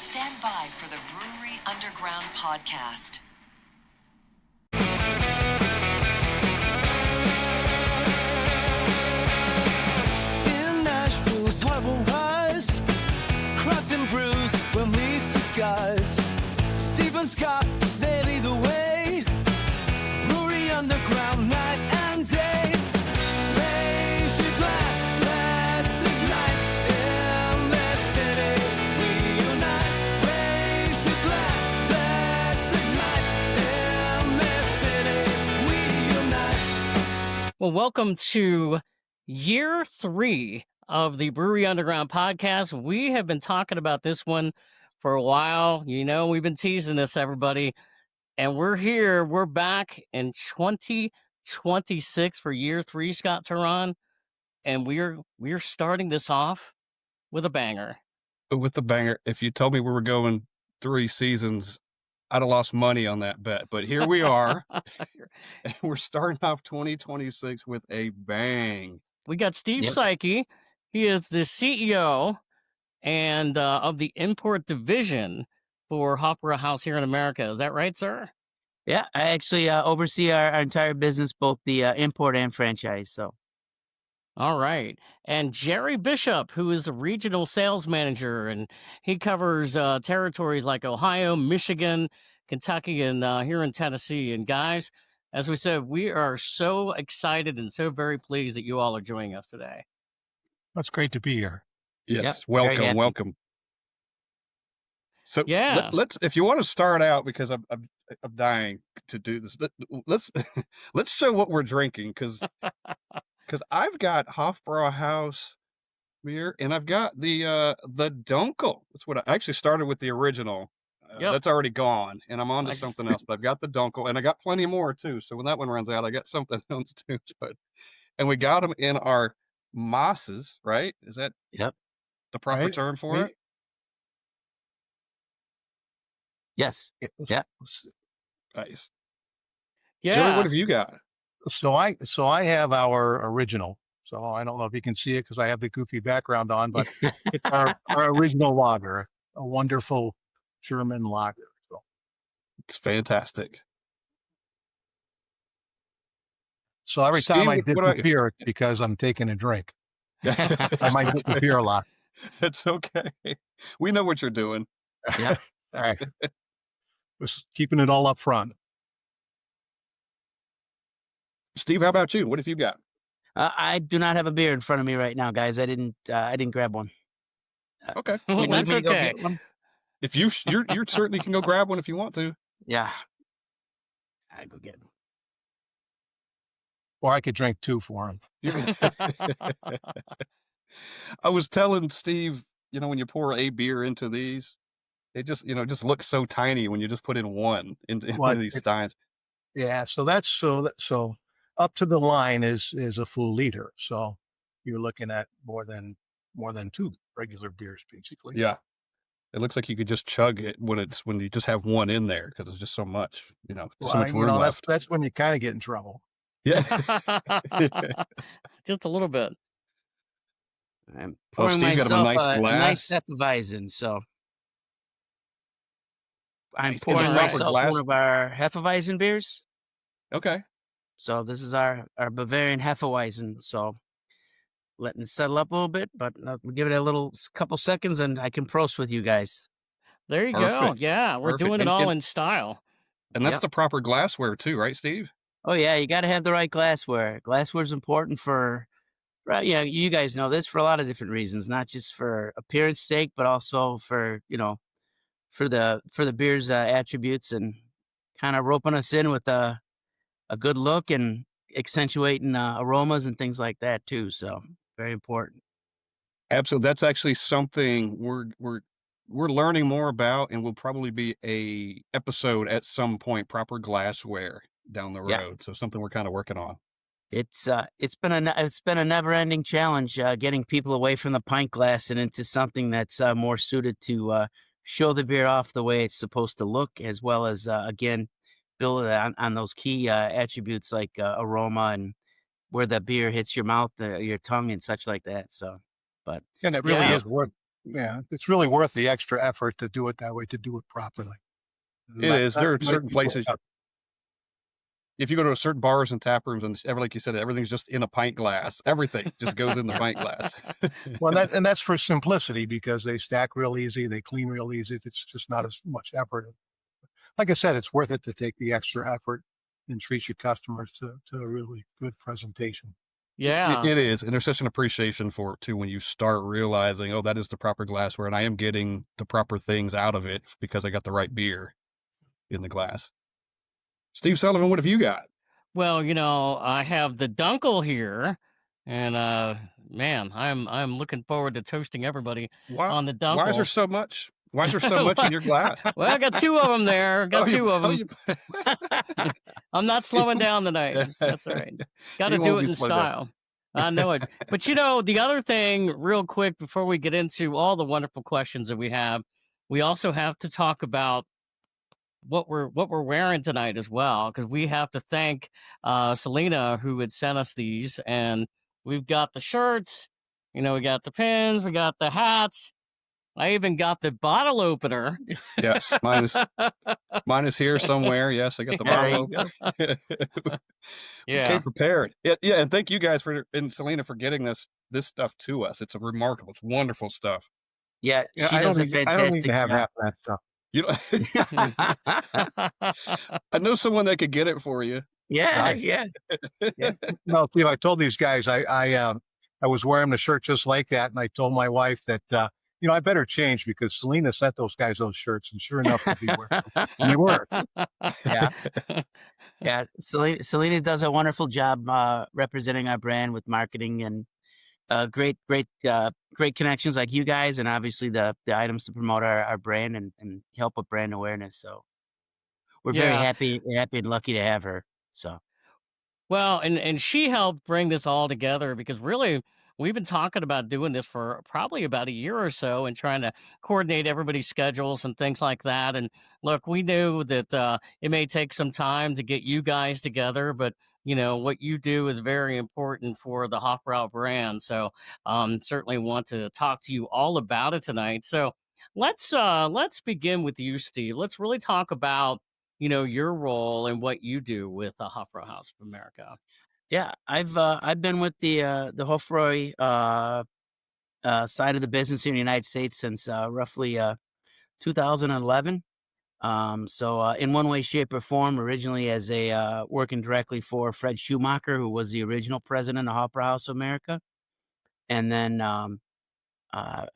Stand by for the Brewery Underground Podcast. In Nashville's harbor wise, craft and brews will meet the skies. Stephen Scott, they lead the way. Brewery Underground, night and day. Raise your glass, let's ignite. In this city, we unite. Raise your glass, let's ignite. In this city, we unite. Well, welcome to year 3 of the Brewery Underground Podcast. We have been talking about this one for a while. You know, we've been teasing this, everybody. And we're here. We're back in 2026 for year 3, Scott Turan. And we're starting this off with a banger. With the banger. If you told me we were going 3 seasons, I'd have lost money on that bet. But here we are. And we're starting off 2026 with a bang. We got Steve Ksycki. He is the CEO and of the import division for Hofbräuhaus here in America. Is that right, sir? Yeah, I actually oversee our entire business, both the import and franchise. So, All right. And Jerry Bishop, who is the regional sales manager, and he covers territories like Ohio, Michigan, Kentucky, and here in Tennessee. And guys, as we said, we are so excited and so very pleased that you all are joining us today. It's great to be here. Yes, Yep, very happy. welcome. So Yeah. let's if you want to start out, because I'm dying to do this. Let's let's show what we're drinking, because I've got Hofbräuhaus beer and I've got the Dunkel. That's what I actually started with, the original. Yep. That's already gone, and I'm on to Nice. something else. But I've got the Dunkel, and I got plenty more too. So when that one runs out, I got something else too. And we got them in our mosses, right? Is that Yep. the proper Right. term for We- it? Yes. Yeah. Nice. Yeah. Jerry, what have you got? So I have our original. So I don't know if you can see it because I have the goofy background on, but it's our original lager, a wonderful German lager. So, It's fantastic. so every Steve, time I what dip about the you? beer, it's because I'm taking a drink. I might dip the beer a lot. It's okay. We know what you're doing. Yeah. All right. Just keeping it all up front. Steve, how about you? What have you got? I do not have a beer in front of me right now, guys. I didn't grab one. Okay. Well, You need that's me to go okay. get one? If you certainly can go grab one if you want to. Yeah. I go get one. Or I could drink 2 for him. I was telling Steve, when you pour a beer into these, it just looks so tiny when you just put in one into Well, these steins. Yeah. So so up to the line is a full liter. So you're looking at more than 2 regular beers, basically. Yeah. It looks like you could just chug it when you just have one in there, because there's just so much, Well, so much room left. that's when you kind of get in trouble. Yeah. Just a little bit. I'm Oh, pouring Steve's got myself him a nice glass. Hefeweizen, so I'm Nice. pouring In the proper myself glass? one of our Hefeweizen beers. Okay. So this is our Bavarian Hefeweizen. So letting it settle up a little bit, but we'll give it a couple seconds, and I can prost with you guys. There you go. Perfect. Yeah, we're Perfect. doing it And- all and- in style. And that's Yep. the proper glassware too, right, Steve? Oh yeah, you got to have the right glassware. Glassware is important for, right? Yeah, you guys know this, for a lot of different reasons, not just for appearance sake, but also for for the beer's attributes, and kind of roping us in with a good look and accentuating aromas and things like that too. So very important. Absolutely. That's actually something we're learning more about, and will probably be a episode at some point, proper glassware down the road. Yeah. So something we're kind of working on. It's been a never-ending challenge getting people away from the pint glass and into something that's more suited to show the beer off the way it's supposed to look, as well as again build on those key attributes like aroma and where the beer hits your mouth, your tongue, and such like that. So, but And it really Yeah. is worth it's really worth the extra effort to do it that way, to do it properly. It is. There are certain people places. If you go to certain bars and tap rooms, and like you said, everything's just in a pint glass. Everything just goes in the pint glass. Well, that's for simplicity, because they stack real easy, they clean real easy. It's just not as much effort. Like I said, it's worth it to take the extra effort and treat your customers to a really good presentation. Yeah. It is. And there's such an appreciation for it, too, when you start realizing, oh, that is the proper glassware, and I am getting the proper things out of it because I got the right beer in the glass. Steve Sullivan, what have you got? Well, I have the Dunkel here, and man, I'm looking forward to toasting everybody on the Dunkel. Why is there so much? Why is there so much in your glass? Well, I got two of them there. Got two of them. I'm not slowing down tonight. That's all right. Got to do it in style. I know it. But the other thing, real quick, before we get into all the wonderful questions that we have, we also have to talk about what we're wearing tonight as well, because we have to thank Selena, who had sent us these, and we've got the shirts, we got the pins, we got the hats. I even got the bottle opener. Yes, mine is here somewhere. Yes, I got the bottle opener. Yeah. Okay, prepared. Yeah, and thank you guys and Selena for getting this stuff to us. It's it's wonderful stuff. Yeah, she does a fantastic I don't even have job. half that stuff. I know someone that could get it for you. Yeah. No, Steve, I told these guys I was wearing the shirt just like that, and I told my wife that I better change, because Selena sent those guys those shirts, and sure enough, they were. And they were. Yeah. Selena does a wonderful job representing our brand with marketing and great connections like you guys, and obviously the items to promote our brand and help with brand awareness. So we're very happy and lucky to have her. So well, and she helped bring this all together, because really we've been talking about doing this for probably about a year or so and trying to coordinate everybody's schedules and things like that. And look, we knew that it may take some time to get you guys together, but what you do is very important for the Hofbrau brand. So certainly want to talk to you all about it tonight. So let's begin with you, Steve. Let's really talk about your role and what you do with the Hofbräuhaus of America. yeah, I've been with the Hofbräu side of the business here in the United States since roughly 2011. So in one way, shape, or form, originally as a working directly for Fred Schumacher, who was the original president of Hofbräuhaus of America, and then I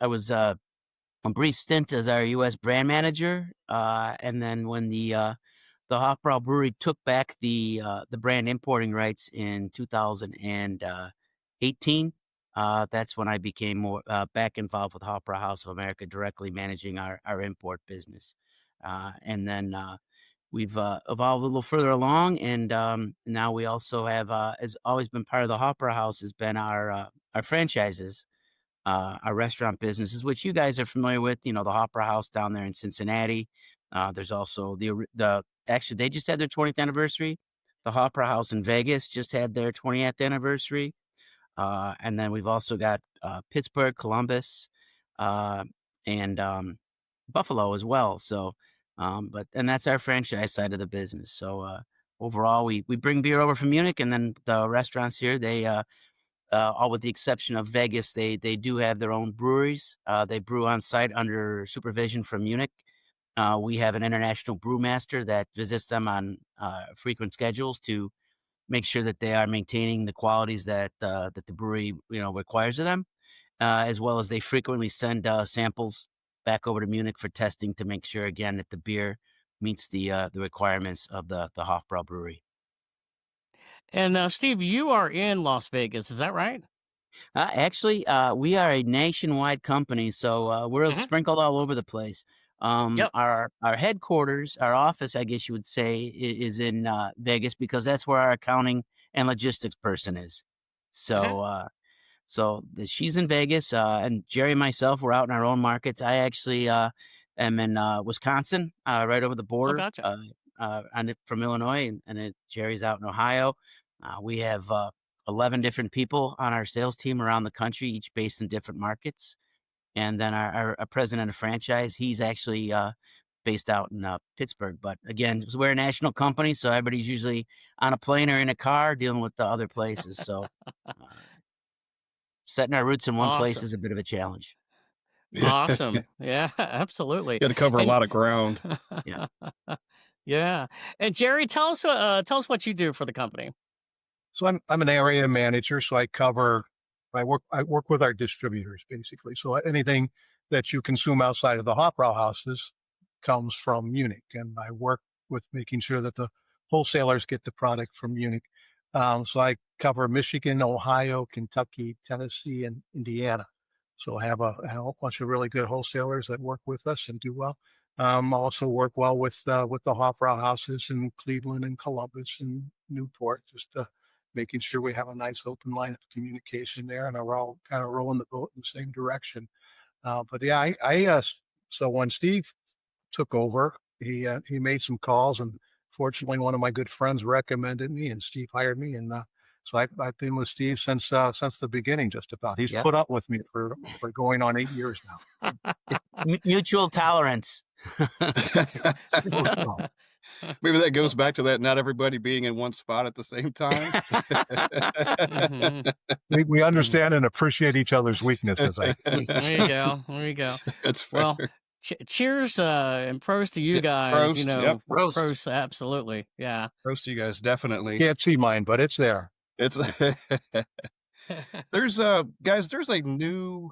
was a brief stint as our U.S. brand manager, and then when the Hofbrau Brewery took back the brand importing rights in 2018. That's when I became more back involved with Hofbräuhaus of America, directly managing our import business. And then we've evolved a little further along, and now we also have, has always been part of the Hofbräuhaus, has been our franchises, our restaurant businesses, which you guys are familiar with. The Hofbräuhaus down there in Cincinnati. There's also actually they just had their 20th anniversary. The Hofbräuhaus in Vegas just had their 20th anniversary. And then we've also got Pittsburgh, Columbus, and Buffalo as well. So, and that's our franchise side of the business. So overall, we bring beer over from Munich, and then the restaurants here, they all with the exception of Vegas, they do have their own breweries. They brew on site under supervision from Munich. We have an international brewmaster that visits them on frequent schedules to make sure that they are maintaining the qualities that the brewery requires of them, as well as they frequently send samples back over to Munich for testing to make sure again that the beer meets the requirements of the Hofbrau Brewery. And Steve, you are in Las Vegas, is that right? Actually, we are a nationwide company, so we're sprinkled all over the place. Yep. Our headquarters, our office, I guess you would say, is in Vegas, because that's where our accounting and logistics person is. So, she's in Vegas, and Jerry and myself, we're out in our own markets. I actually am in Wisconsin, right over the border, gotcha. From Illinois, and Jerry's out in Ohio. We have 11 different people on our sales team around the country, each based in different markets. And then our president of franchise, he's actually based out in Pittsburgh. But again, we're a national company, so everybody's usually on a plane or in a car dealing with the other places. So setting our roots in one place Awesome. is a bit of a challenge. Awesome. Yeah, absolutely. Got to cover a And lot of ground. Yeah. yeah. And Jerry, tell us what you do for the company. So I'm an area manager, so I work with our distributors basically. So anything that you consume outside of the Hofbräuhauses comes from Munich, and I work with making sure that the wholesalers get the product from Munich. So I cover Michigan, Ohio, Kentucky, Tennessee, and Indiana. So I have a bunch of really good wholesalers that work with us and do well. Also work well with the Hofbräuhauses in Cleveland and Columbus and Newport, just making sure we have a nice open line of communication there, and we're all kind of rowing the boat in the same direction. But yeah, so when Steve took over, he made some calls, and fortunately, one of my good friends recommended me, and Steve hired me, and so I've been with Steve since the beginning, just about. He's Yep. put up with me for going on 8 years now. Mutual tolerance. Maybe that goes back to that not everybody being in one spot at the same time. Mhm. We understand and appreciate each other's weaknesses. There you go. There you go. That's fair. Well, cheers and pros to you Yeah, guys. pros, You know, yep. Roast. absolutely. Yeah. Pros to you guys, definitely. Can't see mine, but it's there. It's there's guys, there's a new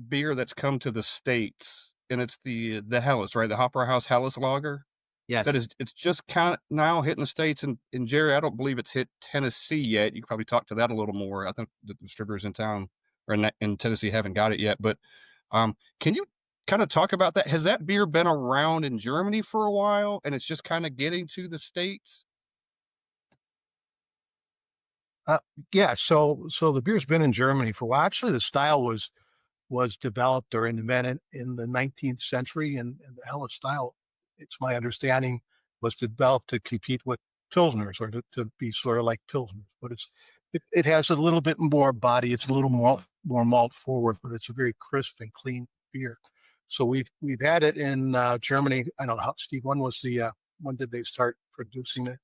beer that's come to the States, and it's the Helles, right? The Hofbräuhaus Helles Lager. Yes. It's just kind of now hitting the States, and Jerry, I don't believe it's hit Tennessee yet. You could probably talk to that a little more. I think the distributors in town or in Tennessee haven't got it yet, but can you kind of talk about that? Has that beer been around in Germany for a while, and it's just kind of getting to the States? Yeah, so the beer's been in Germany for a while. Actually, the style was developed or invented in the 19th century, and the Helles style, it's my understanding, was developed to compete with Pilsners, or to be sort of like Pilsners. But it has a little bit more body. It's a little more malt forward, but it's a very crisp and clean beer. So we've had it in Germany. I don't know how, Steve, when did they start producing it?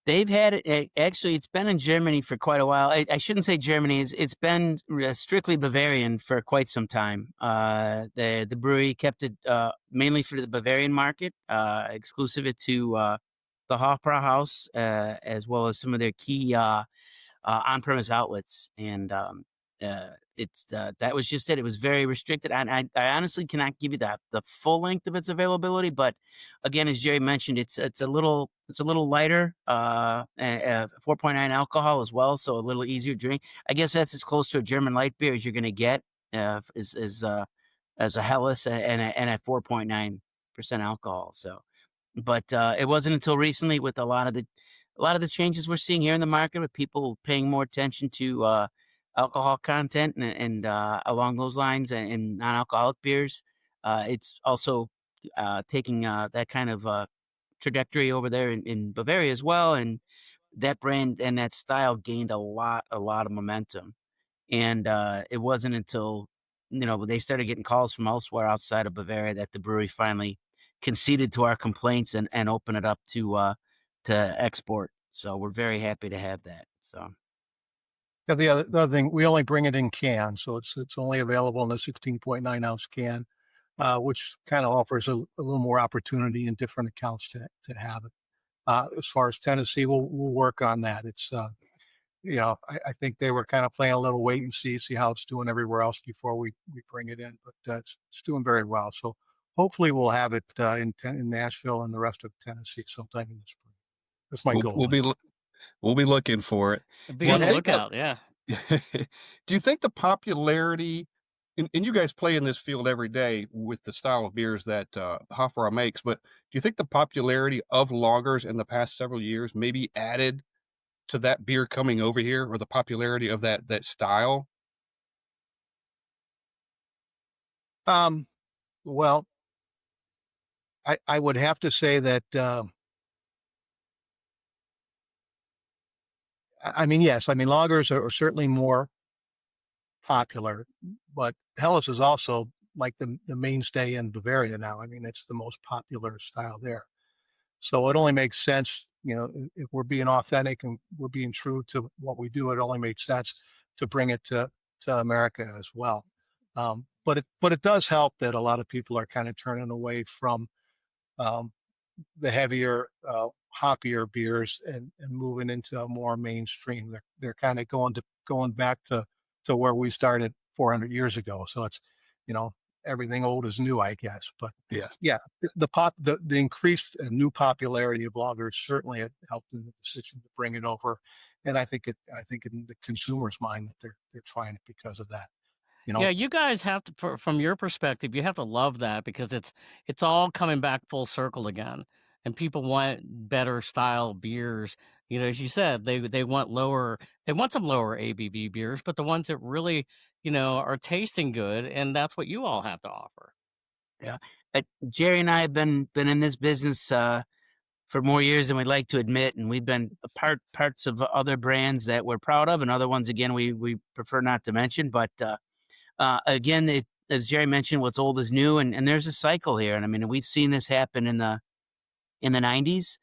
They've had it. Actually, it's been in Germany for quite a while. I shouldn't say Germany. It's been strictly Bavarian for quite some time. The brewery kept it mainly for the Bavarian market, exclusive it to the Hofbräuhaus, as well as some of their key on-premise outlets. And that was just it. It was very restricted. And I honestly cannot give you the full length of its availability. But again, as Jerry mentioned, it's a little lighter, 4.9 alcohol as well, so a little easier to drink. I guess that's as close to a German light beer as you're going to get, as a Helles and a 4.9% alcohol. So, but it wasn't until recently, with a lot of the changes we're seeing here in the market, with people paying more attention to alcohol content and along those lines, and non-alcoholic beers. It's also taking that kind of trajectory over there in Bavaria as well, and that brand and that style gained a lot of momentum. And it wasn't until they started getting calls from elsewhere outside of Bavaria that the brewery finally conceded to our complaints and opened it up to export. So we're very happy to have that. So. Yeah, the other thing, we only bring it in cans, so it's only available in a 16.9 ounce can, which kind of offers a little more opportunity in different accounts to have it. As far as Tennessee, we'll work on that. It's I think they were kind of playing a little wait and see how it's doing everywhere else before we bring it in, but it's doing very well. So hopefully we'll have it in Nashville and the rest of Tennessee sometime in the spring. That's my goal. We'll be looking for it. Be on the lookout. Yeah. Do you think the popularity, and you guys play in this field every day with the style of beers that Hofbräu makes, but do you think the popularity of lagers in the past several years maybe added to that beer coming over here, or the popularity of that style? Well, I would have to say that yes. Lagers are certainly more popular, but Helles is also like the mainstay in Bavaria now. I mean, it's the most popular style there. So it only makes sense, if we're being authentic and we're being true to what we do, it only makes sense to bring it to America as well. But it does help that a lot of people are kind of turning away from um, the heavier, hoppier beers and moving into a more mainstream. They're kind of going back to where we started 400 years ago. So it's, you know, everything old is new, I guess. But Yes. yeah, the increased and new popularity of lagers certainly had helped in the decision to bring it over. And I think in the consumer's mind that they're trying it because of that. You Yeah, know, you guys have to, from your perspective, you have to love that because it's all coming back full circle again, and people want better style beers. You know, as you said, they want they want some lower ABV beers, but the ones that really, are tasting good, and that's what you all have to offer. Yeah. Jerry and I have been in this business for more years than we'd like to admit, and we've been parts of other brands that we're proud of, and other ones again we prefer not to mention. But again, as Jerry mentioned, what's old is new, and there's a cycle here. And I mean, we've seen this happen in the 90s,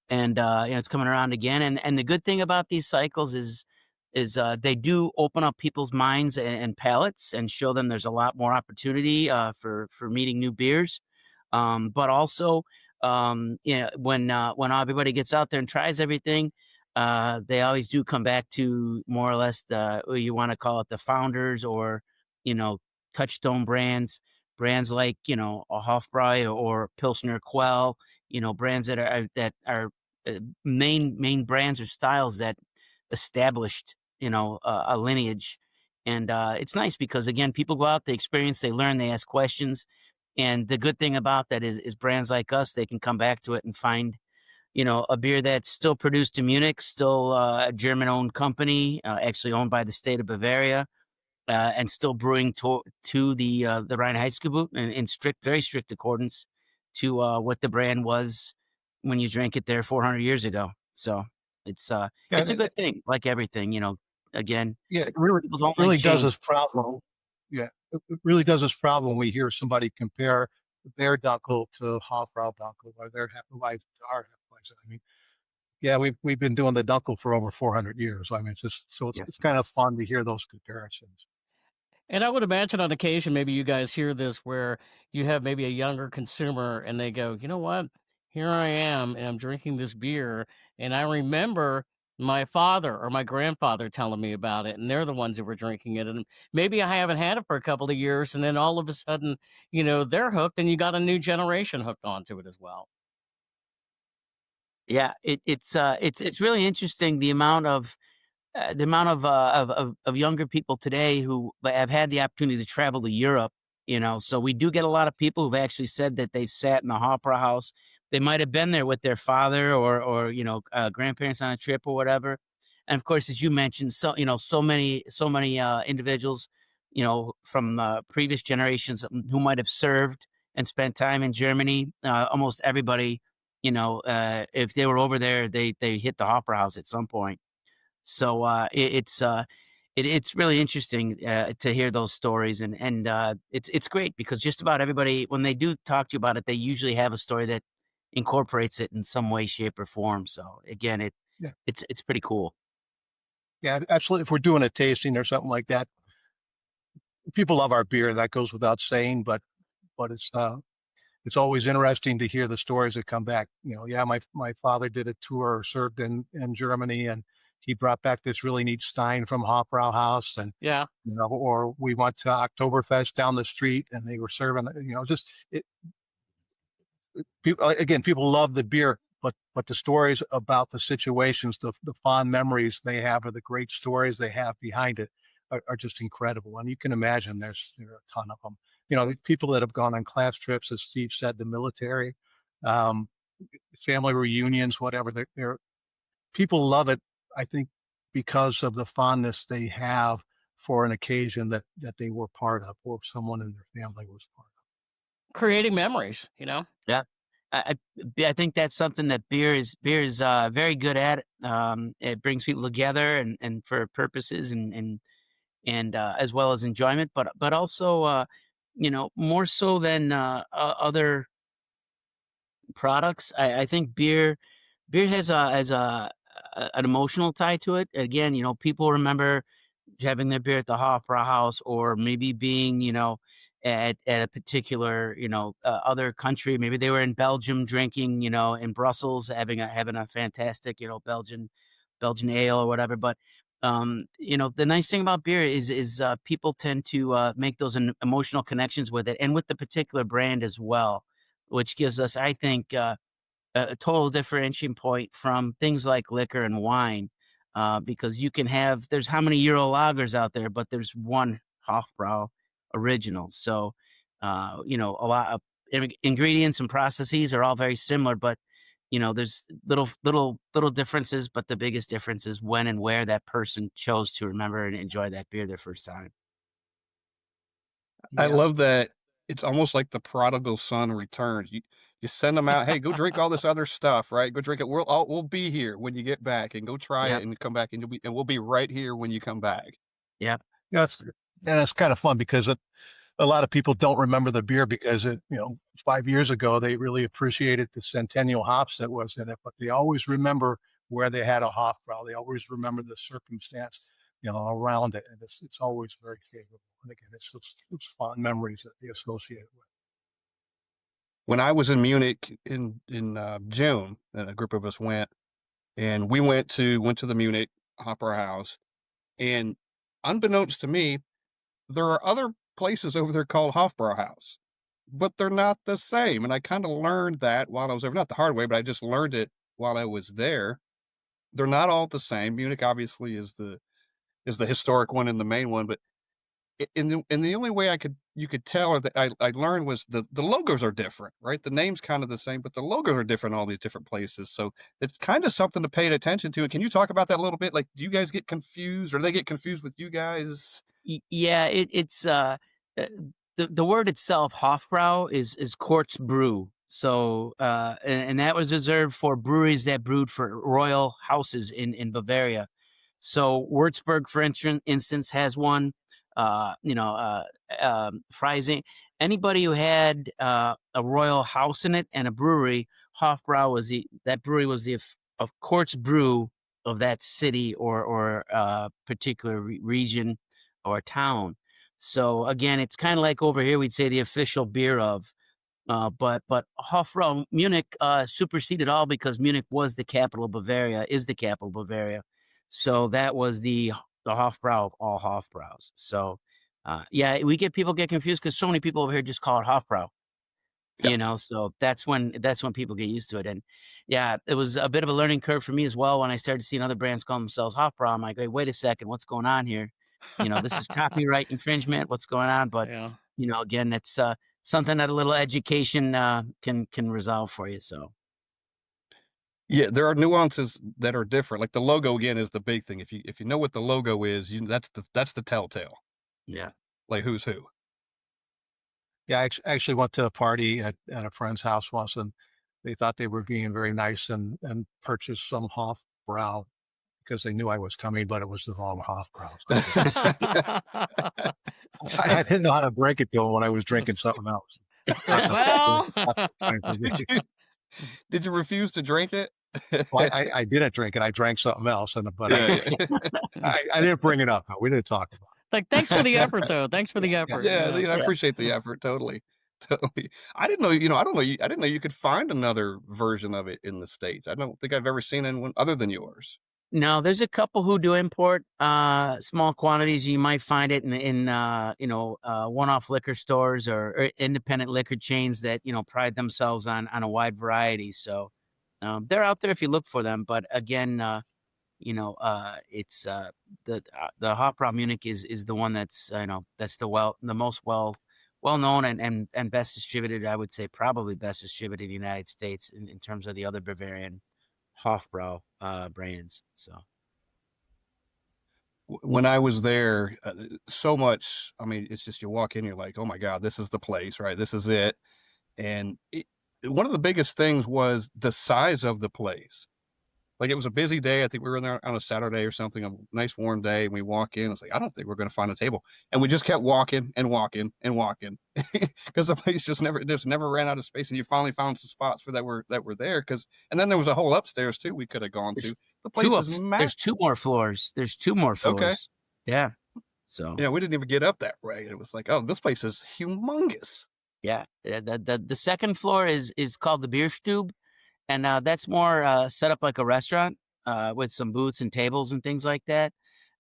and it's coming around again. And the good thing about these cycles is they do open up people's minds and palates and show them there's a lot more opportunity for meeting new beers. But also, when everybody gets out there and tries everything, they always do come back to more or less you want to call it the founders or, touchstone brands like, a Hofbräu or Pilsner Quell, brands that are main brands or styles that established, a lineage. And it's nice because, again, people go out, they experience, they learn, they ask questions. And the good thing about that is brands like us, they can come back to it and find, a beer that's still produced in Munich, still a German-owned company, actually owned by the state of Bavaria, and still brewing to the Reinheitsgebot in very strict accordance to what the brand was when you drank it there 400 years ago. So it's yeah, a good thing, like everything, again. yeah, it really People don't like really does change. us problem. Yeah, it really does us problem when we hear somebody compare their Dunkel to Hofbrau Dunkel or their Hefeweizen to our Hefeweizen. I mean, yeah, we've been doing the Dunkel for over 400 years. I mean, it's just so Yeah. it's kind of fun to hear those comparisons. And I would imagine on occasion, maybe you guys hear this where you have maybe a younger consumer and they go, you know what? Here I am and I'm drinking this beer. And I remember my father or my grandfather telling me about it. And they're the ones that were drinking it. And maybe I haven't had it for a couple of years. And then all of a sudden, they're hooked and you got a new generation hooked onto it as well. Yeah, it's really interesting the amount of younger people today who have had the opportunity to travel to Europe. So we do get a lot of people who've actually said that they've sat in the Hofbräuhaus. They might have been there with their father or grandparents on a trip or whatever. And of course, as you mentioned, so many individuals, from previous generations who might have served and spent time in Germany. Almost everybody, if they were over there, they hit the Hofbräuhaus at some point. So it's really interesting to hear those stories, and it's great because just about everybody, when they do talk to you about it, they usually have a story that incorporates it in some way, shape, or form. So again, Yeah, it's pretty cool. yeah, absolutely. If we're doing a tasting or something like that, people love our beer. That goes without saying. But it's always interesting to hear the stories that come back. Yeah, my father did a tour or served in Germany, and he brought back this really neat Stein from Hofbräuhaus, and Yeah. or we went to Oktoberfest down the street and they were serving. Just people love the beer, but the stories about the situations, the fond memories they have, or the great stories they have behind it are just incredible. And you can imagine there are a ton of them. The people that have gone on class trips, as Steve said, the military, family reunions, whatever. They're people love it, I think, because of the fondness they have for an occasion that they were part of, or someone in their family was part of. Creating memories. Yeah. I think that's something that beer is very good at. It brings people together and for purposes and and as well as enjoyment, but also more so than other products. I think beer has an emotional tie to it. Again, people remember having their beer at the Hofbräuhaus, or maybe being, at a particular, other country. Maybe they were in Belgium drinking, in Brussels, having a fantastic, Belgian ale or whatever. But the nice thing about beer is people tend to make those emotional connections with it, and with the particular brand as well, which gives us, I think, a total differentiating point from things like liquor and wine, because there's how many Euro lagers out there, but there's one Hofbrau original. So, a lot of ingredients and processes are all very similar, but there's little differences. But the biggest difference is when and where that person chose to remember and enjoy that beer their first time. I Yeah. love that it's almost like the prodigal son returns. You send them out, hey, go drink all this other stuff, right? Go drink it. We'll be here when you get back, and go try Yep. it and come back, and we'll be right here when you come back. Yep. Yeah, it's kind of fun because a lot of people don't remember the beer because 5 years ago they really appreciated the Centennial hops that was in it, but they always remember where they had a Hofbrau. They always remember the circumstance, around it, and it's always very favorable. And again, it's fond memories that they associate it with. When I was in Munich in June, and a group of us went, and we went to the Munich Hofbräuhaus, and unbeknownst to me, there are other places over there called Hofbräuhaus, but they're not the same. And I kind of learned that while I was over, not the hard way, but I just learned it while I was there. They're not all the same. Munich obviously is the historic one and the main one, but the only way you could tell, or that I learned, was the logos are different, right? The name's kind of the same, but the logos are different in all these different places. So it's kind of something to pay attention to. And can you talk about that a little bit? Like, do you guys get confused, or they get confused with you guys? Yeah, it's the word itself, Hofbrau, is quartz brew. So and that was reserved for breweries that brewed for royal houses in Bavaria. So Würzburg, for instance, has one. Freising. Anybody who had a royal house in it and a brewery, Hofbrau that brewery was the of quartz brew of that city or particular region or town. So again, it's kind of like over here we'd say the official beer of. But Hofbrau Munich superseded all, because Munich was the capital of Bavaria, is the capital of Bavaria. So that was the Hofbrau of all Hofbraus. So we get people get confused because so many people over here just call it Hofbrau. Yeah. So that's when people get used to it. And yeah, it was a bit of a learning curve for me as well when I started seeing other brands call themselves Hofbrau. I'm like, hey, wait a second, what's going on here? This is copyright infringement. What's going on? But Yeah. again, it's something that a little education can resolve for you. So Yeah, there are nuances that are different. Like the logo, again, is the big thing. If you know what the logo is, that's the telltale. yeah. Like, who's who. Yeah, I actually went to a party at a friend's house once, and they thought they were being very nice and purchased some Hofbrau because they knew I was coming, but it was the wrong Hofbrau. So I didn't know how to break it to them when I was drinking something else. Well, Did you refuse to drink it? Well, I didn't drink it. I drank something else, but Yeah. I didn't bring it up. We didn't talk about it. like, thanks for the effort, though. Thanks for the effort. Yeah, I appreciate the effort. Totally. Totally. I didn't know, I didn't know you could find another version of it in the States. I don't think I've ever seen anyone other than yours. No, there's a couple who do import small quantities. You might find it in one-off liquor stores or independent liquor chains that pride themselves on a wide variety. So they're out there if you look for them. But again, it's the Hofbrau Munich is the one that's that's the most well-known and best distributed. I would say probably best distributed in the United States in terms of the other Bavarian Hofbrau brands. So When I was there, so much, I mean, it's just, you walk in, you're like, oh my God, this is the place, right? This is it. And one of the biggest things was the size of the place. Like, it was a busy day. I think we were in there on a Saturday or something, a nice warm day. And we walk in. I was like, I don't think we're going to find a table. And we just kept walking and walking and walking because the place just never ran out of space. And you finally found some spots that were there. And then there was a whole upstairs too we could have gone to. The place is massive. There's two more floors. Okay. Yeah. So yeah, we didn't even get up that way. It was like, oh, this place is humongous. yeah, the second floor is called the Beer Stube, and that's more set up like a restaurant with some booths and tables and things like that.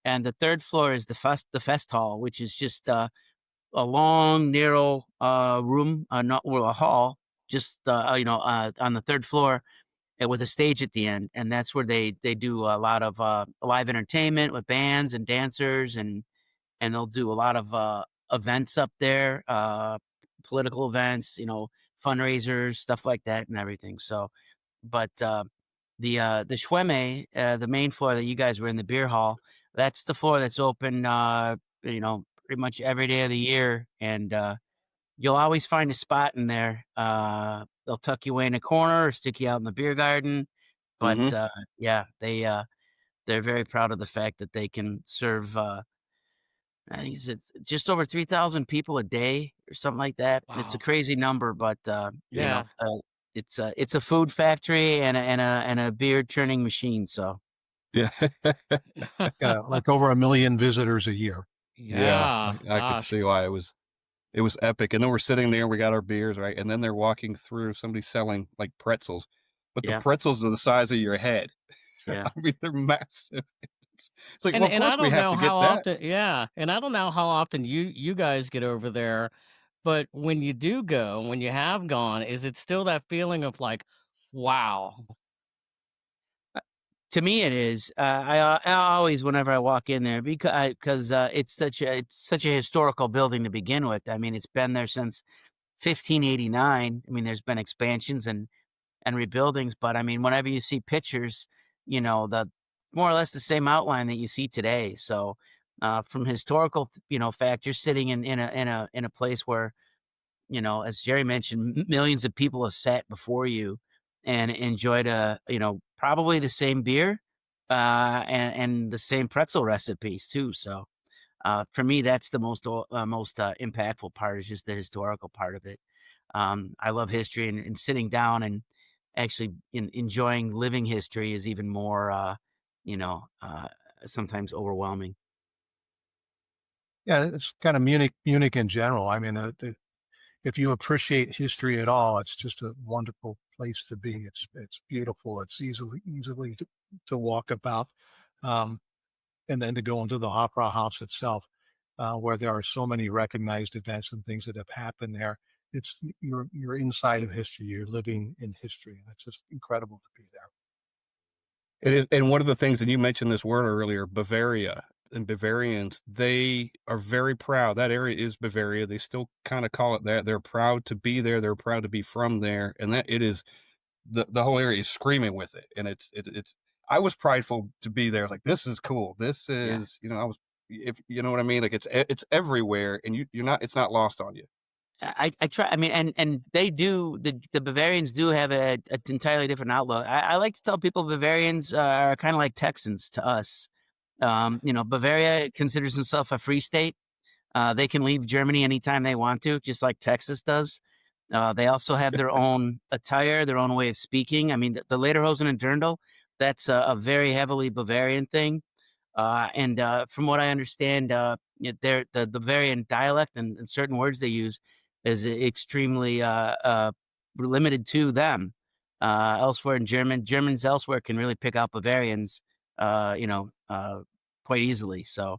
And the third floor is the fest hall, which is just a long, narrow room, not a hall, just on the third floor with a stage at the end, and that's where they do a lot of live entertainment with bands and dancers, and they'll do a lot of events up there, political events, fundraisers, stuff like that, and everything. So, but the Schwemme, the main floor that you guys were in, the beer hall, that's the floor that's open, pretty much every day of the year, and you'll always find a spot in there. They'll tuck you away in a corner or stick you out in the beer garden. But yeah, they're very proud of the fact that they can serve. I think it's just over 3,000 people a day or something like that. Wow. It's a crazy number, but Yeah. it's a food factory and a beer churning machine. So Yeah. Like over 1 million visitors a year. Yeah. I could see why it was epic. And then we're sitting there, we got our beers, right? And then they're walking through, somebody selling like pretzels, but the Yeah. pretzels are the size of your head. Yeah. I mean, they're massive. It's like, And, well, of and course I we don't have know to get how that. often, yeah. And I don't know how often you guys get over there, but when you do go, when you have gone, is it still that feeling of like, wow? To me, it is. I always, whenever I walk in there, because it's such a historical building to begin with. I mean, it's been there since 1589. I mean, there's been expansions and rebuildings, but I mean, whenever you see pictures, the more or less the same outline that you see today. So, from historical, factors, sitting in a place where, as Jerry mentioned, millions of people have sat before you and enjoyed probably the same beer, and the same pretzel recipes too. So, for me, that's the most impactful part, is just the historical part of it. I love history, and sitting down and actually enjoying living history is even more, sometimes overwhelming. Yeah, it's kind of Munich in general. I mean, if you appreciate history at all, it's just a wonderful place to be. It's beautiful. It's easily to walk about, and then to go into the Hofbräuhaus itself, where there are so many recognized events and things that have happened there. It's you're inside of history. You're living in history, and it's just incredible to be there. It is, and one of the things, and you mentioned this word earlier, Bavaria, and Bavarians, they are very proud. That area is Bavaria. They still kind of call it that. They're proud to be there. They're proud to be from there, and that it is the whole area is screaming with it. And it's I was prideful to be there. Like, this is cool. This is I was, if you know what I mean. Like, it's everywhere, and you're not. It's not lost on you. I try. I mean, and they do. The Bavarians do have an entirely different outlook. I like to tell people Bavarians are kind of like Texans to us. Bavaria considers itself a free state. They can leave Germany anytime they want to, just like Texas does. They also have their own attire, their own way of speaking. I mean, the Lederhosen and Dirndl, that's a very heavily Bavarian thing. And from what I understand, the Bavarian dialect and certain words they use is extremely limited to them. Elsewhere in Germans elsewhere can really pick out Bavarians, quite easily. So,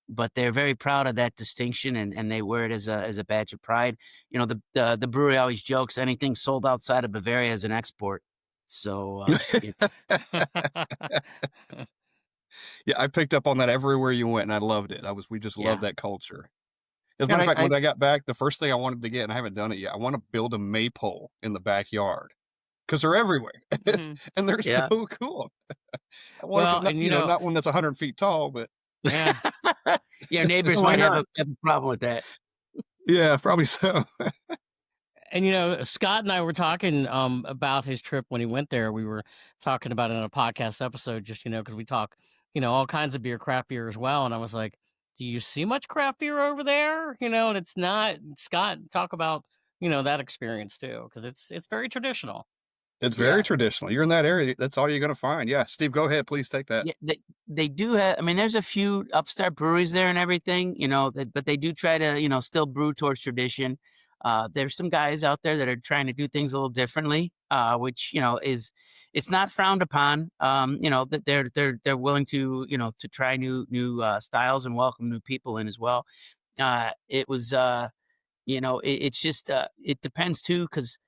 but they're very proud of that distinction, and they wear it as a badge of pride. The brewery always jokes anything sold outside of Bavaria is an export. So, Yeah, I picked up on that everywhere you went, and I loved it. We just loved that culture. As a matter of fact, when I got back, the first thing I wanted to get, and I haven't done it yet, I want to build a maypole in the backyard, because they're everywhere, and they're so cool. I want not one that's 100 feet tall, but Yeah. your neighbors might have a problem with that. yeah, probably so. And Scott and I were talking about his trip when he went there. We were talking about it in a podcast episode, just because we talk, all kinds of beer, craft beer as well. And I was like, "Do you see much craft beer over there?" And it's not. Scott, talk about that experience too, because it's very traditional. It's very Yeah. traditional. You're in that area, that's all you're going to find. Yeah, Steve, go ahead. Please take that. Yeah, they do have. I mean, there's a few upstart breweries there and everything, but they do try to, still brew towards tradition. There's some guys out there that are trying to do things a little differently, which is it's not frowned upon. That they're willing to to try new styles and welcome new people in as well. It was it's just it depends too, because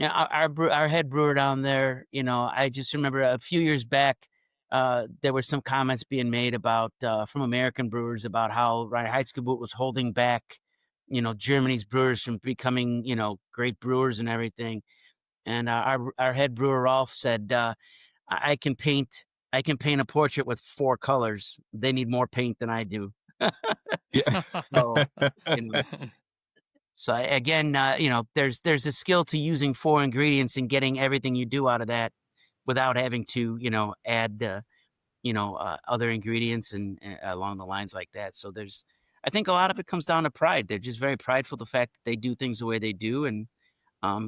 our head brewer down there, I just remember a few years back, there were some comments being made about from American brewers about how Reinheitsgebot was holding back, Germany's brewers from becoming, great brewers and everything. And our head brewer Rolf said, I can paint a portrait with 4 colors. They need more paint than I do." Yeah. So, So again, there's a skill to using 4 ingredients and getting everything you do out of that without having to, add, other ingredients and along the lines like that. So I think a lot of it comes down to pride. They're just very prideful the fact that they do things the way they do. And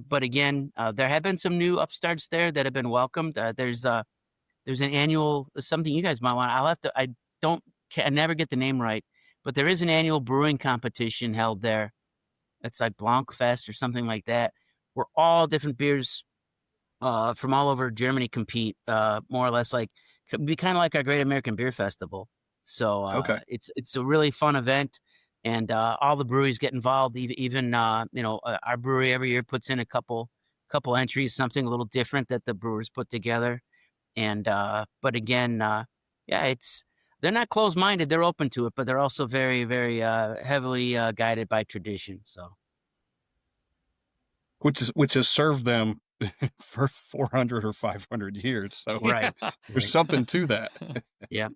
but again, there have been some new upstarts there that have been welcomed. There's an annual something you guys might want. I never get the name right, but there is an annual brewing competition held there. It's like Blanc Fest or something like that, where all different beers from all over Germany compete, more or less could be kind of like our Great American Beer Festival. So Okay. it's a really fun event, and all the breweries get involved. Even our brewery every year puts in a couple entries, something a little different that the brewers put together. And but again, they're not closed-minded. They're open to it, but they're also very, very heavily guided by tradition. So, Which has served them for 400 or 500 years. So right. there's something to that. Yeah.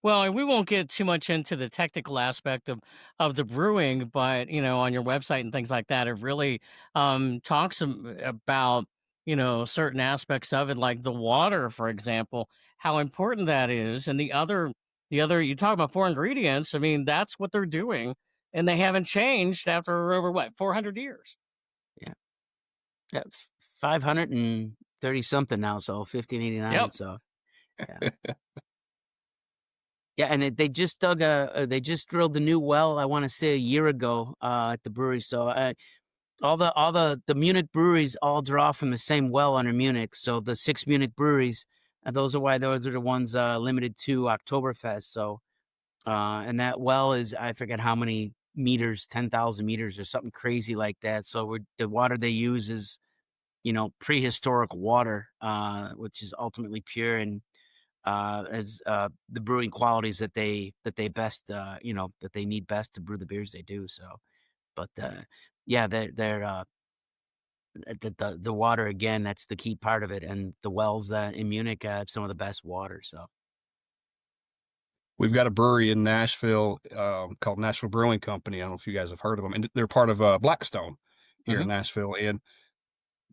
Well, and we won't get too much into the technical aspect of the brewing, but on your website and things like that, it really talks about certain aspects of it, like the water, for example, how important that is, and the other you talk about 4 ingredients. I mean, that's what they're doing, and they haven't changed after over 400 years. Yeah, 530 something now, so 1589. Yep. So, yeah, yeah, and they just they just drilled the new well. I want to say a year ago at the brewery. So all the Munich breweries all draw from the same well under Munich. So the 6 Munich breweries, those are the ones limited to Oktoberfest. So and that well is, I forget how many meters, 10,000 meters or something crazy like that. So the water they use is prehistoric water, which is ultimately pure and as the brewing qualities that they best that they need best to brew the beers they do. So, but yeah, they're the water again. That's the key part of it, and the wells in Munich have some of the best water. So. We've got a brewery in Nashville called Nashville Brewing Company. I don't know if you guys have heard of them. And they're part of Blackstone here in Nashville. And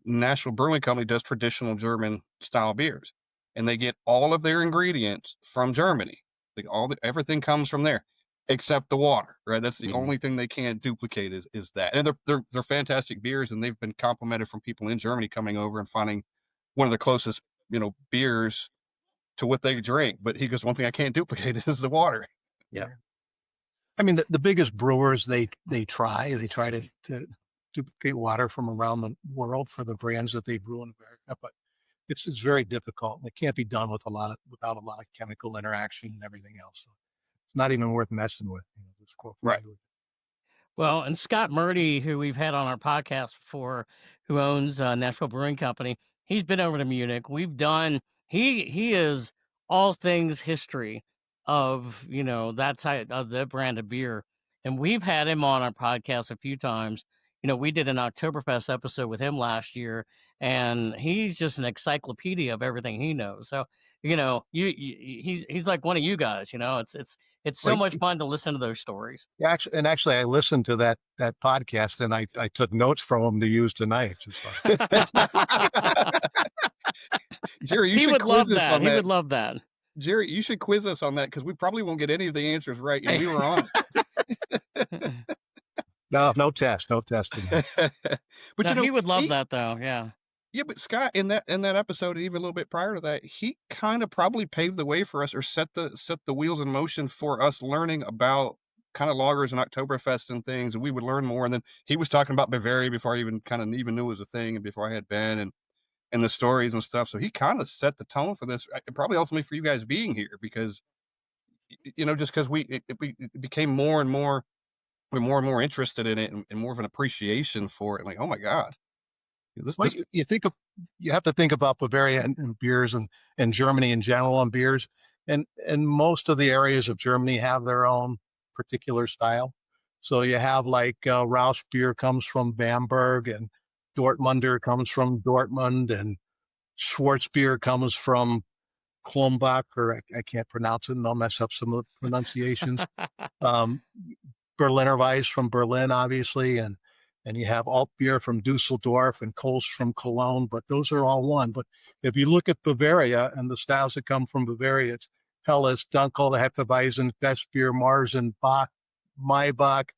Nashville Brewing Company does traditional German style beers. And they get all of their ingredients from Germany. Everything comes from there, except the water, right? That's the only thing they can't duplicate is that. And they're fantastic beers, and they've been complimented from people in Germany coming over and finding one of the closest, beers to what they drink. But he goes, one thing I can't duplicate is the water. Yeah. I mean, the biggest brewers, they try to duplicate water from around the world for the brands that they brew in America, but it's very difficult. It can't be done without a lot of chemical interaction and everything else. So it's not even worth messing with. Just Right. Well, and Scott Murdy, who we've had on our podcast before, who owns Nashville Brewing Company, he's been over to Munich. He is all things history of that type of the brand of beer, and we've had him on our podcast a few times. We did an Oktoberfest episode with him last year, and he's just an encyclopedia of everything he knows. So he's like one of you guys. It's so Well, much fun to listen to those stories. actually, I listened to that podcast, and I took notes from him to use tonight. Just like, Jerry, you He should would love quiz us that. on He that. would love that. Jerry, you should quiz us on that because we probably won't get any of the answers right, and we were on no testing. it. But No, he would love that though. Yeah. Yeah, but Scott, in that episode, even a little bit prior to that, he kind of probably paved the way for us, or set the wheels in motion for us learning about kind of lagers and Oktoberfest and things, and we would learn more. And then he was talking about Bavaria before I even knew it was a thing, and before I had been, and the stories and stuff. So he kind of set the tone for this, and probably ultimately for you guys being here, because just because it became more and more, we're more and more interested in it, and more of an appreciation for it. Like, oh my God. Well, you have to think about Bavaria and beers, and Germany in general on beers, and most of the areas of Germany have their own particular style. So you have like Rausch beer comes from Bamberg, and Dortmunder comes from Dortmund, and Schwarz beer comes from Krumbach, or I can't pronounce it, and I'll mess up some of the pronunciations. Berliner Weiss from Berlin, obviously, and you have alt beer from Dusseldorf and Kolsch from Cologne, but those are all one. But if you look at Bavaria and the styles that come from Bavaria, it's Helles, Dunkel, Hefeweizen, Festbier, Marzen, Bach, Maybach,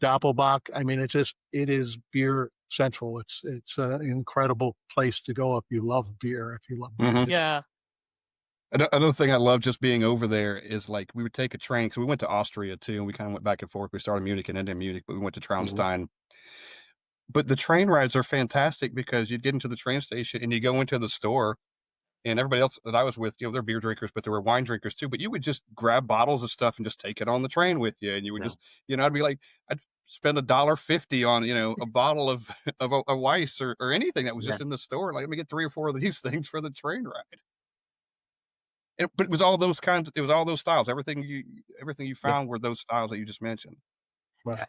Doppelbock. I mean, it is beer central. It's an incredible place to go if you love beer, if you love beer. Mhm. Yeah. Another thing I love just being over there is, like, we would take a train, because we went to Austria too, and we kind of went back and forth. We started in Munich and ended in Munich, but we went to Traunstein. But the train rides are fantastic, because you'd get into the train station and you go into the store, and everybody else that I was with, they're beer drinkers, but there were wine drinkers too. But you would just grab bottles of stuff and just take it on the train with you, and you would just, I'd be like, I'd spend $1.50 on, a bottle of a Weiss or anything that was just in the store. Like, let me get 3 or 4 of these things for the train ride. But it was all those styles. Everything you found were those styles that you just mentioned. Well,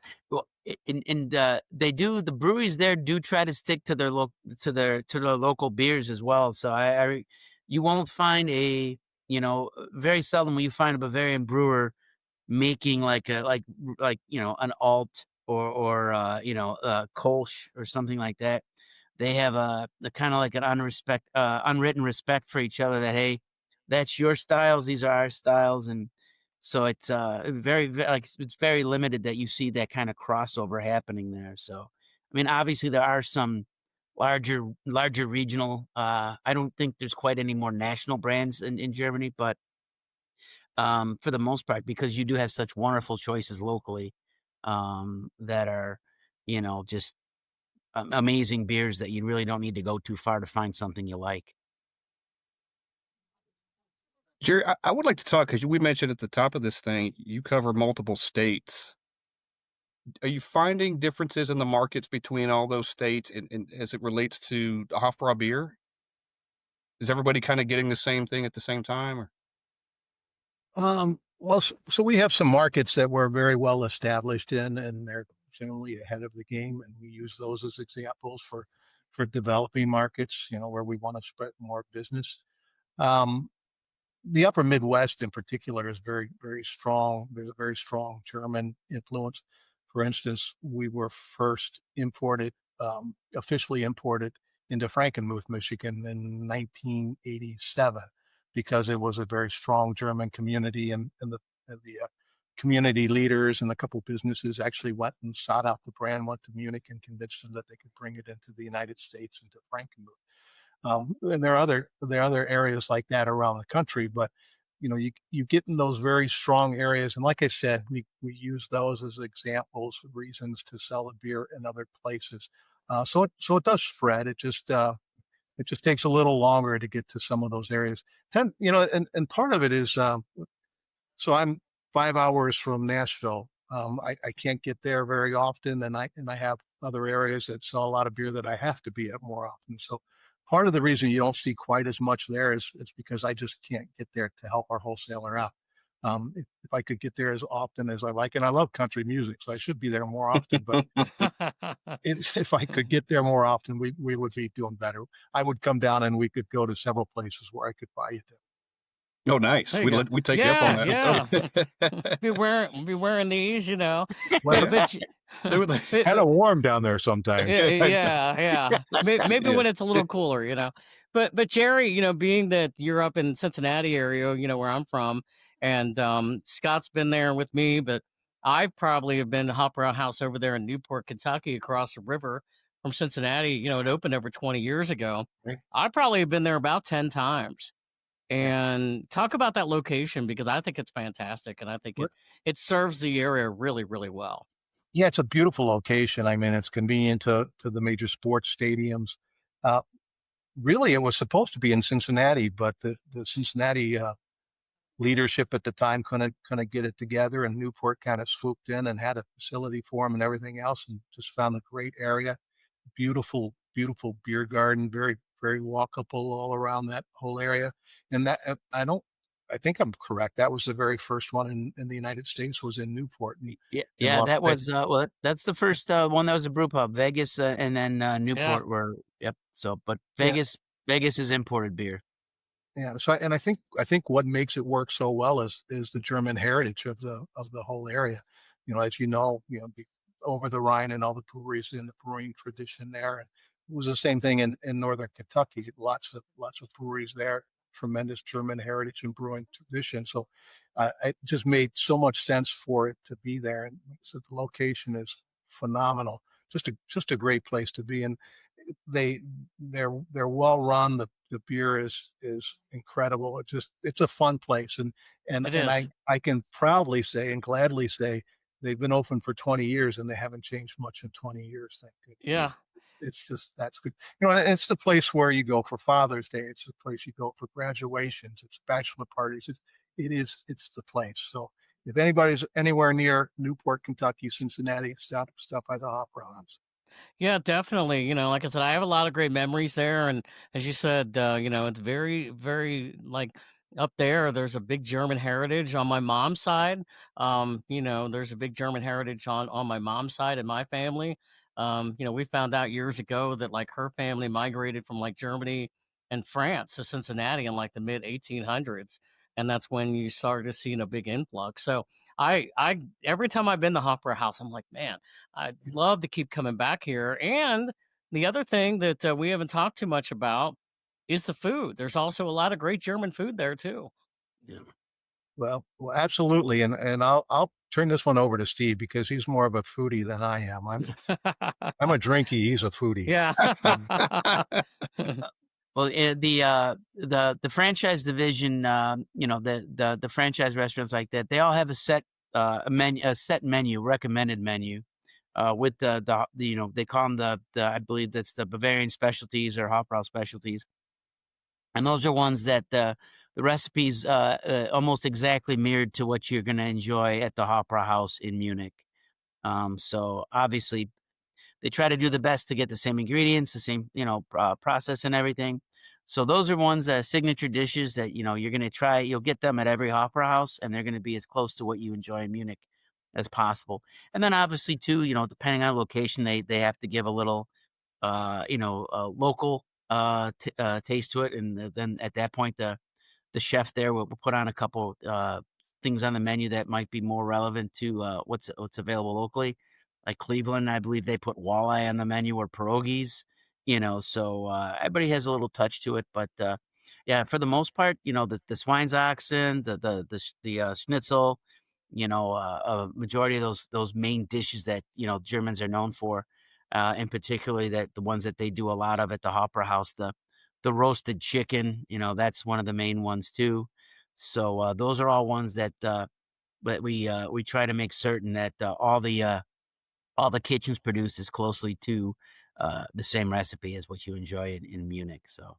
the breweries there do try to stick to their local beers as well. So you won't find very seldom will you find a Bavarian brewer making like an alt or Kolsch or something like that. They have a kind of like an unwritten respect for each other, that, hey, that's your styles, these are our styles. And so it's it's very limited that you see that kind of crossover happening there. So, I mean, obviously there are some larger regional, I don't think there's quite any more national brands in Germany, but for the most part, because you do have such wonderful choices locally, that are, just amazing beers that you really don't need to go too far to find something you like. Jerry, I would like to talk, because we mentioned at the top of this thing, you cover multiple states. Are you finding differences in the markets between all those states, and as it relates to Hofbrau beer? Is everybody kind of getting the same thing at the same time? Or? Well, so we have some markets that we're very well established in, and they're generally ahead of the game, and we use those as examples for developing markets, where we want to spread more business. The upper Midwest in particular is very, very strong. There's a very strong German influence. For instance, we were first officially imported into Frankenmuth, Michigan in 1987, because it was a very strong German community, and the community leaders and a couple businesses actually went and sought out the brand, went to Munich and convinced them that they could bring it into the United States, into Frankenmuth. And there are other areas like that around the country, but you get in those very strong areas, and like I said, we use those as examples, reasons to sell a beer in other places. So it does spread. It just takes a little longer to get to some of those areas. And part of it is, so I'm 5 hours from Nashville. I can't get there very often, and I have other areas that sell a lot of beer that I have to be at more often. So part of the reason you don't see quite as much there is it's because I just can't get there to help our wholesaler out. If I could get there as often as I like, and I love country music, so I should be there more often, but if I could get there more often, we would be doing better. I would come down and we could go to several places where I could buy it. Oh, nice. There you go. We take you up on Yeah. that. Be wearing these, you know. Well, But, but, but, kind of warm down there sometimes. yeah. Maybe Yeah. when it's a little cooler, you know. But Jerry, you know, being that you're up in Cincinnati area, you know, where I'm from, and Scott's been there with me, but I probably have been to Hofbräuhaus over there in Newport, Kentucky, across the river from Cincinnati. You know, it opened over 20 years ago. Right. I probably have been there about 10 times. Yeah. And talk about that location because I think it's fantastic, and I think What- it serves the area really, really well. Yeah, it's a beautiful location. I mean, it's convenient to the major sports stadiums. Uh, Really, it was supposed to be in Cincinnati, but the Cincinnati leadership at the time couldn't get it together, and Newport kind of swooped in and had a facility for them and everything else, and just found a great area. Beautiful, beautiful beer garden, very, very walkable all around that whole area. And that I think I'm correct. That was the very first one in the United States was in Newport. Yeah, that was well. That's the first one that was a brew pub. Vegas and then Newport were yep. So, but Vegas is imported beer. Yeah. So, and I think what makes it work so well is the German heritage of the whole area. You know, as you know, over the Rhine and all the breweries in the brewing tradition there. And it was the same thing in northern Kentucky. Lots of breweries there. Tremendous German heritage and brewing tradition. So, it just made so much sense for it to be there. And so the location is phenomenal. Just a great place to be. And they're well run. The beer is incredible. It's a fun place, and It is. I can proudly say and gladly say they've been open for 20 years and they haven't changed much in 20 years. Thank goodness. Yeah. It's just that's good. And it's the place where you go for Father's Day. It's the place you go for graduations. It's bachelor parties. It's the place. So if anybody's anywhere near Newport, Kentucky, Cincinnati, stop by the Hofbräuhaus. Yeah, definitely. You know, like I said, I have a lot of great memories there. And as you said, you know, it's very, very like up there. There's a big German heritage on my mom's side. You know, there's a big German heritage on my mom's side in my family. You know, we found out years ago that like her family migrated from like Germany and France to Cincinnati in like the mid 1800s. And that's when you started seeing a big influx. So I every time I've been to Hofbräuhaus, I'm like, man, I'd love to keep coming back here. And the other thing that we haven't talked too much about is the food. There's also a lot of great German food there too. Yeah. Well, absolutely, and I'll turn this one over to Steve because he's more of a foodie than I am. I'm a drinky. He's a foodie. Yeah. Well, the franchise division, you know, the franchise restaurants like that, they all have a set menu, recommended menu, with the you know, they call them the I believe that's the Bavarian specialties or Hofbrau specialties, and those are ones that the recipes almost exactly mirrored to what you're going to enjoy at the Hofbräuhaus in Munich. So obviously they try to do the best to get the same ingredients, the same, you know, process and everything. So those are ones signature dishes that, you know, you're going to try. You'll get them at every Hofbräuhaus, and they're going to be as close to what you enjoy in Munich as possible. And then obviously too, you know, depending on location, they have to give a little, you know, local taste to it. And then at that point, the chef there will put on a couple things on the menu that might be more relevant to what's available locally. Like Cleveland, I believe they put walleye on the menu or pierogies, you know, so everybody has a little touch to it. But yeah, for the most part, you know, the Schweinshaxen, the schnitzel, you know, a majority of those main dishes that, you know, Germans are known for, and particularly that the ones that they do a lot of at the Hofbräuhaus, the roasted chicken, you know, that's one of the main ones too. So those are all ones that we try to make certain that all the kitchens produce as closely to the same recipe as what you enjoy in Munich. So